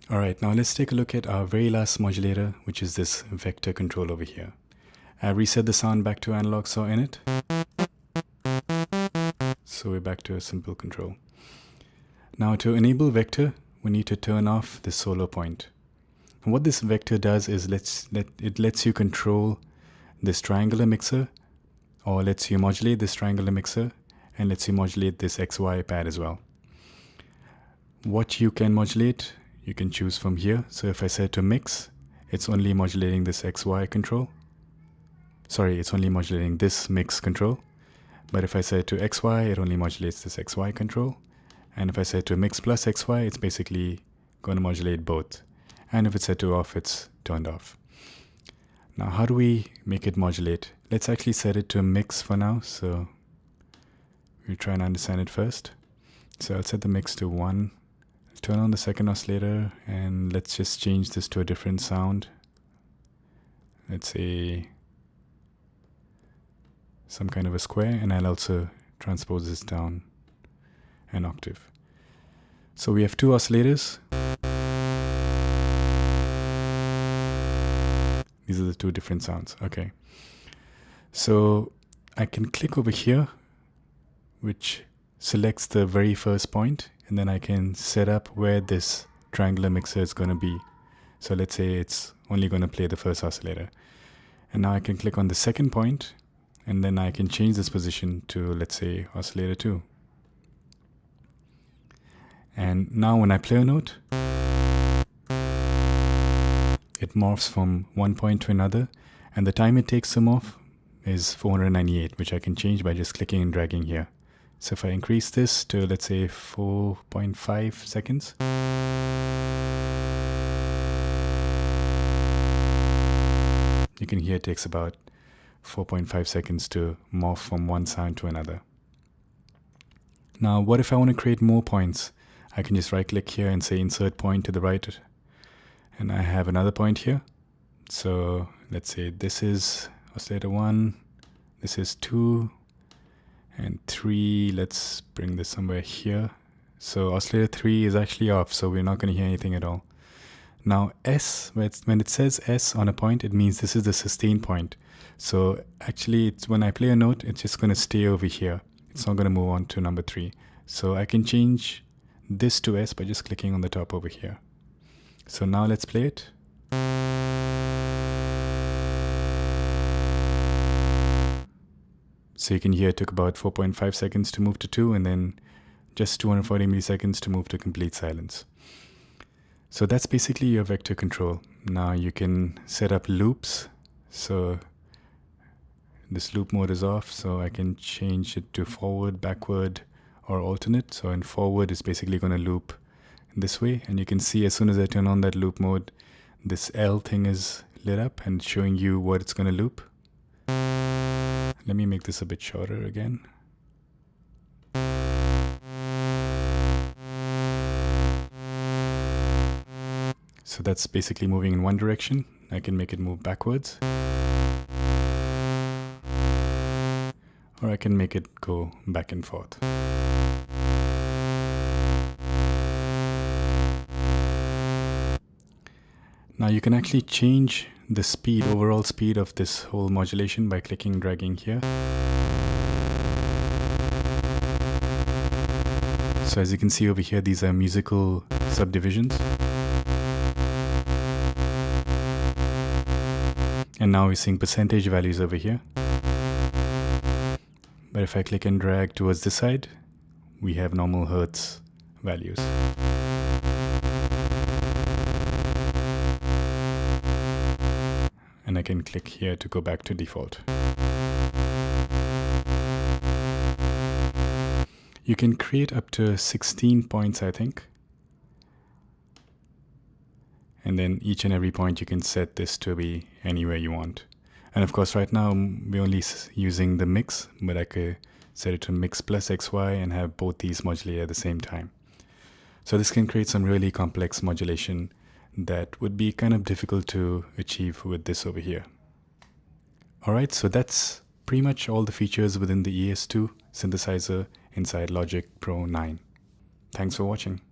Alright, now let's take a look at our very last modulator, which is this vector control over here. I reset the sound back to analog saw in it. So we're back to a simple control. Now to enable vector, we need to turn off the solo point. And what this vector does is it lets you control this triangular mixer, or lets you modulate this triangular mixer, and lets you modulate this XY pad as well. What you can modulate, you can choose from here. So if I set to mix, it's only modulating this XY control. Sorry, it's only modulating this mix control. But if I set to XY, it only modulates this XY control. And if I set to mix plus XY, it's basically going to modulate both. And if it's set to off, it's turned off. Now, how do we make it modulate? Let's actually set it to mix for now. So we'll try and understand it first. So I'll set the mix to 1. Turn on the second oscillator, and let's just change this to a different sound. Let's say some kind of a square, and I'll also transpose this down an octave. So we have 2 oscillators. These are the 2 different sounds. Okay. So I can click over here, which selects the very first point, and then I can set up where this triangular mixer is going to be. So let's say it's only going to play the first oscillator. And now I can click on the second point, and then I can change this position to, let's say, oscillator 2. And now when I play a note, it morphs from one point to another, and the time it takes to morph is 498, which I can change by just clicking and dragging here. So if I increase this to, let's say, 4.5 seconds, you can hear it takes about 4.5 seconds to morph from one sound to another. Now, what if I want to create more points? I can just right click here and say insert point to the right, and I have another point here. So let's say this is oscillator 1, this is 2, and 3, let's bring this somewhere here. So oscillator 3 is actually off, so we're not going to hear anything at all. Now S, when it says S on a point, it means this is the sustain point. So actually, when I play a note, it's just going to stay over here. It's not going to move on to number 3. So I can change this to S by just clicking on the top over here. So now let's play it. So you can hear it took about 4.5 seconds to move to 2, and then just 240 milliseconds to move to complete silence. So that's basically your vector control. Now you can set up loops. So this loop mode is off, so I can change it to forward, backward, or alternate. So in forward, it's basically going to loop this way. And you can see as soon as I turn on that loop mode, this L thing is lit up and showing you what it's going to loop. Let me make this a bit shorter again. So that's basically moving in one direction. I can make it move backwards. Or I can make it go back and forth. Now you can actually change the speed, overall speed of this whole modulation by clicking and dragging here. So as you can see over here, these are musical subdivisions. And now we're seeing percentage values over here. But if I click and drag towards this side, we have normal hertz values. And I can click here to go back to default. You can create up to 16 points, I think. And then each and every point you can set this to be anywhere you want. And of course, right now we're only using the mix, but I could set it to mix plus XY and have both these modulate at the same time. So this can create some really complex modulation that would be kind of difficult to achieve with this over here. Alright, so that's pretty much all the features within the ES-2 synthesizer inside Logic Pro 9. Thanks for watching.